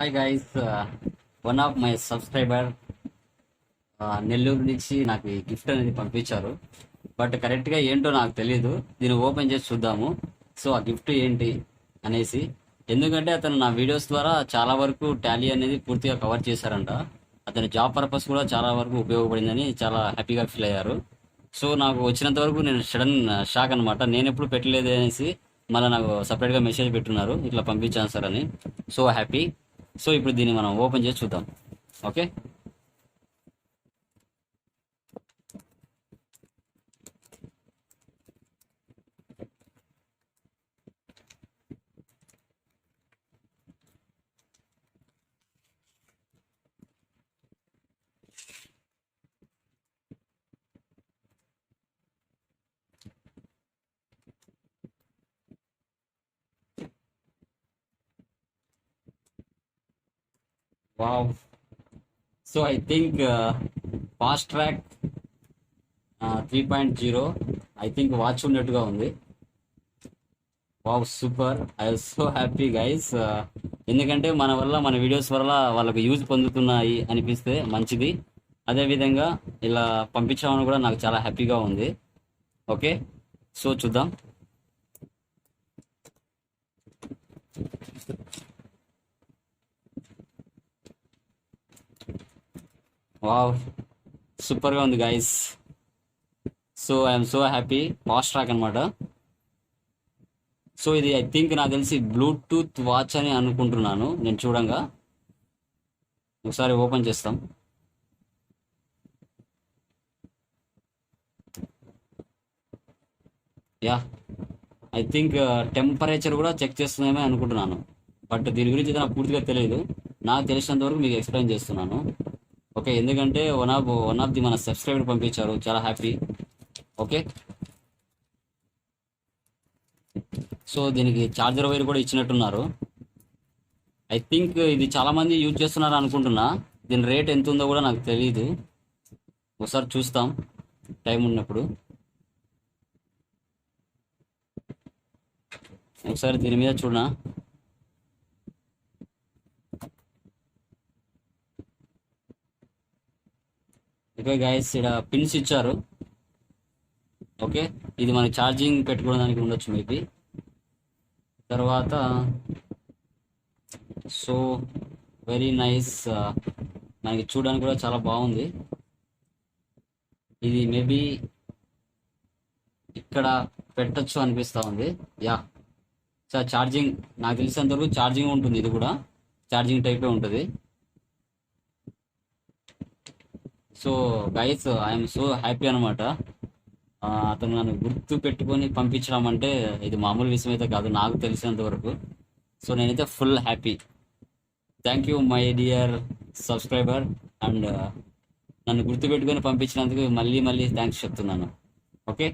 Hi guys, one of my subscriber Nellore నుంచి నాకు ఈ గిఫ్ట్ అనేది పంపించారు. బట్ కరెక్ట్గా ఏంటో నాకు తెలియదు. దీన్ని ఓపెన్ చేసి చూద్దాము. సో ఆ గిఫ్ట్ ఏంటి అనేసి, ఎందుకంటే అతను నా వీడియోస్ ద్వారా చాలా వరకు టాలీ అనేది పూర్తిగా కవర్ చేశారంట. అతని జాబ్ పర్పస్ కూడా చాలా వరకు ఉపయోగపడిందని చాలా హ్యాపీగా ఫీల్ అయ్యారు. సో నాకు వచ్చినంత వరకు నేను సడన్ షాక్ అనమాట. నేను ఎప్పుడు పెట్టలేదు అనేసి మళ్ళీ నాకు సపరేట్గా మెసేజ్ పెట్టున్నారు, ఇట్లా పంపించాను సార్ అని. So happy. సో ఇప్పుడు దీన్ని మనం ఓపెన్ చేసి చూద్దాం. Okay. Wow. So I think fast track 3.0 I think watch ఉన్నట్టుగా ఉంది. Wow, super. I was so happy guys. ఎందుకంటే మన వల్ల, మన వీడియోస్ వల్ల వాళ్ళకు యూజ్ పొందుతున్నాయి అనిపిస్తే మంచిది. అదేవిధంగా ఇలా పంపించామని కూడా నాకు చాలా హ్యాపీగా ఉంది. ఓకే, సో చూద్దాం. వావ్, సూపర్గా ఉంది guys. So I'm so happy. Fast track అనమాట. సో ఇది ఐ థింక్ నాకు తెలిసి బ్లూటూత్ వాచ్ అని అనుకుంటున్నాను నేను చూడంగా. ఒకసారి ఓపెన్ చేస్తాం. యా, ఐ థింక్ టెంపరేచర్ కూడా చెక్ చేస్తుందేమో అనుకుంటున్నాను. బట్ దీని గురించి నాకు పూర్తిగా తెలియదు. నాకు తెలిసినంత వరకు మీకు ఎక్స్ప్లెయిన్ చేస్తున్నాను. ఓకే, ఎందుకంటే వన్ ఆఫ్ ది మన సబ్స్క్రైబర్ పంపించారు, చాలా హ్యాపీ. ఓకే, సో దీనికి ఛార్జర్ వైర్ కూడా ఇచ్చినట్టున్నారు. ఐ థింక్ ఇది చాలా మంది యూజ్ చేస్తున్నారు అనుకుంటున్నా. దీని రేట్ ఎంత ఉందో కూడా నాకు తెలియదు. ఒకసారి చూస్తాం టైం ఉన్నప్పుడు. ఒకసారి దీని మీద చూడనా. ఓకే గైస్, ఇక్కడ పిన్స్ ఇచ్చారు. ఓకే, ఇది మనకి ఛార్జింగ్ పెట్టుకోవడానికి ఉండొచ్చు మేబీ. తర్వాత సో వెరీ నైస్. మనకి చూడడానికి కూడా చాలా బాగుంది. ఇది మేబీ ఇక్కడ పెట్టచ్చు అనిపిస్తూ ఉంది. యా, సార్ ఛార్జింగ్ నాకు తెలిసినంతవరకు ఛార్జింగ్ ఉంటుంది. ఇది కూడా ఛార్జింగ్ టైపే ఉంటుంది. So guys, I'm so happy అనమాట. అతను నన్ను గుర్తు పెట్టుకొని పంపించడం అంటే ఇది మామూలు విషయం అయితే కాదు నాకు తెలిసినంత వరకు. సో నేనైతే full happy. Thank you my dear subscriber. And నన్ను గుర్తు పెట్టుకొని పంపించినందుకు మళ్ళీ మళ్ళీ థ్యాంక్స్ చెప్తున్నాను. ఓకే.